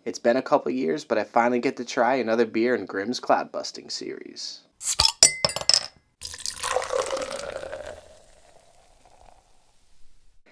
It's been a couple years, but I finally get to try another beer in Grimm's Cloudbusting series.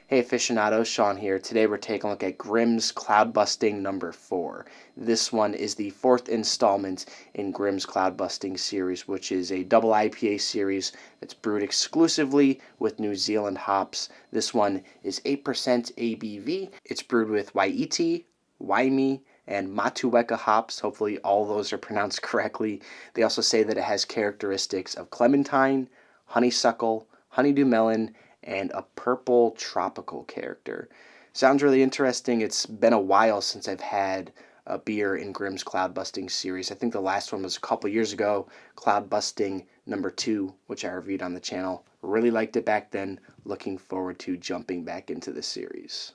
Hey Aficionado, Shawn here. Today we're taking a look at Grimm's Cloudbusting number 4. This one is the 4th installment in Grimm's Cloudbusting series, which is a double IPA series that's brewed exclusively with New Zealand hops. This one is 8% ABV. It's brewed with Wai-iti, Waimea, and Motueka hops. Hopefully all those are pronounced correctly. They also say that it has characteristics of clementine, honeysuckle, honeydew melon, and a purple tropical character. Sounds really interesting. It's been a while since I've had a beer in Grimm's Cloudbusting series. I think the last one was a couple years ago, Cloudbusting number 2, which I reviewed on the channel. Really liked it back then. Looking forward to jumping back into the series.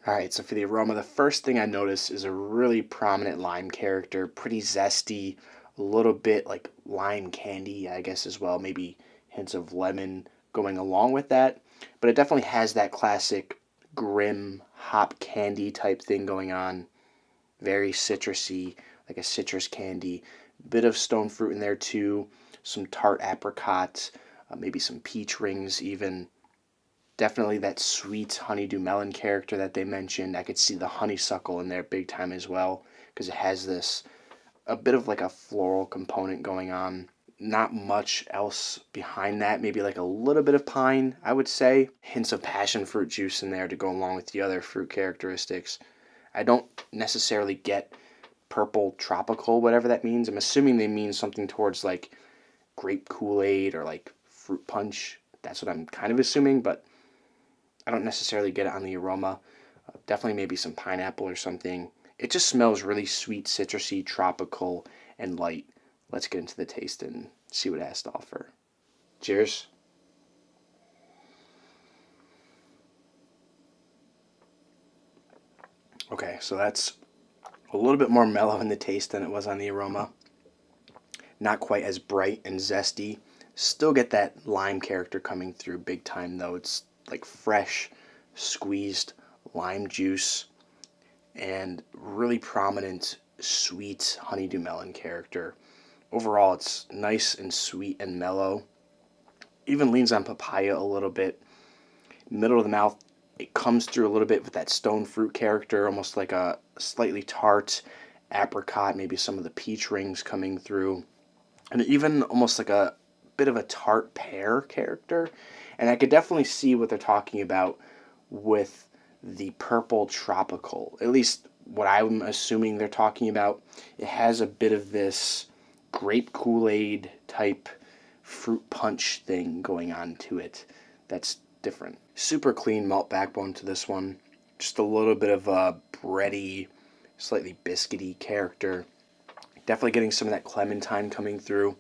Alright, so for the aroma, the first thing I notice is a really prominent lime character, pretty zesty, a little bit like lime candy, I guess, as well, maybe hints of lemon going along with that, but it definitely has that classic Grimm hop candy type thing going on. Very citrusy, like a citrus candy. Bit of stone fruit in there too, some tart apricot, maybe some peach rings even. Definitely that sweet honeydew melon character that they mentioned. I could see the honeysuckle in there big time as well, because it has this, a bit of like a floral component going on. Not much else behind that. Maybe like a little bit of pine, I would say. Hints of passion fruit juice in there to go along with the other fruit characteristics. I don't necessarily get purple tropical, whatever that means. I'm assuming they mean something towards like grape Kool-Aid or like fruit punch. That's what I'm kind of assuming, but I don't necessarily get it on the aroma. Definitely maybe some pineapple or something. It just smells really sweet, citrusy, tropical, and light. Let's get into the taste and see what it has to offer. Cheers. Okay, so that's a little bit more mellow in the taste than it was on the aroma. Not quite as bright and zesty. Still get that lime character coming through big time though. It's like fresh, squeezed lime juice and really prominent sweet honeydew melon character. Overall, it's nice and sweet and mellow. Even leans on papaya a little bit. Middle of the mouth, it comes through a little bit with that stone fruit character, almost like a slightly tart apricot, maybe some of the peach rings coming through. And even almost like a bit of a tart pear character. And I could definitely see what they're talking about with the purple tropical. At least what I'm assuming they're talking about. It has a bit of this grape Kool-Aid type fruit punch thing going on to it that's different. Super clean malt backbone to this one. Just a little bit of a bready, slightly biscuity character. Definitely getting some of that clementine coming through,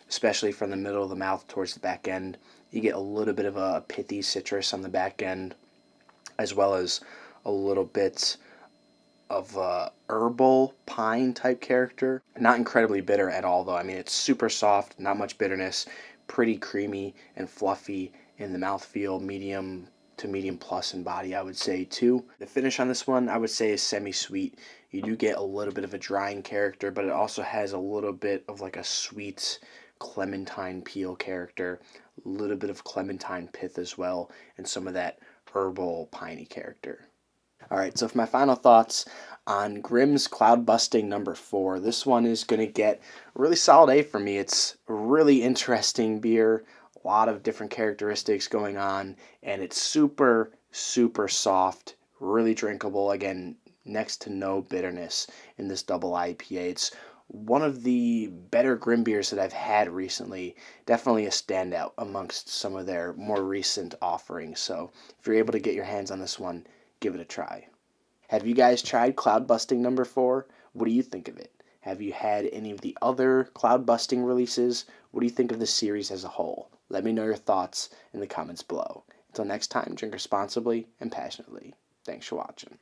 especially from the middle of the mouth towards the back end. You get a little bit of a pithy citrus on the back end, as well as a little bit of a herbal pine type character. Not incredibly bitter at all though. I mean, it's super soft, not much bitterness, pretty creamy and fluffy in the mouthfeel, medium to medium plus in body, I would say too. The finish on this one, I would say, is semi-sweet. You do get a little bit of a drying character, but it also has a little bit of like a sweet clementine peel character, a little bit of clementine pith as well, and some of that herbal piney character. Alright, so for my final thoughts on Grimm's Cloudbusting number 4, this one is going to get a really solid A for me. It's a really interesting beer, a lot of different characteristics going on, and it's super, super soft, really drinkable. Again, next to no bitterness in this double IPA. It's one of the better Grimm beers that I've had recently. Definitely a standout amongst some of their more recent offerings. So if you're able to get your hands on this one, give it a try. Have you guys tried Cloudbusting number 4? What do you think of it? Have you had any of the other Cloudbusting releases? What do you think of the series as a whole? Let me know your thoughts in the comments below. Until next time, drink responsibly and passionately. Thanks for watching.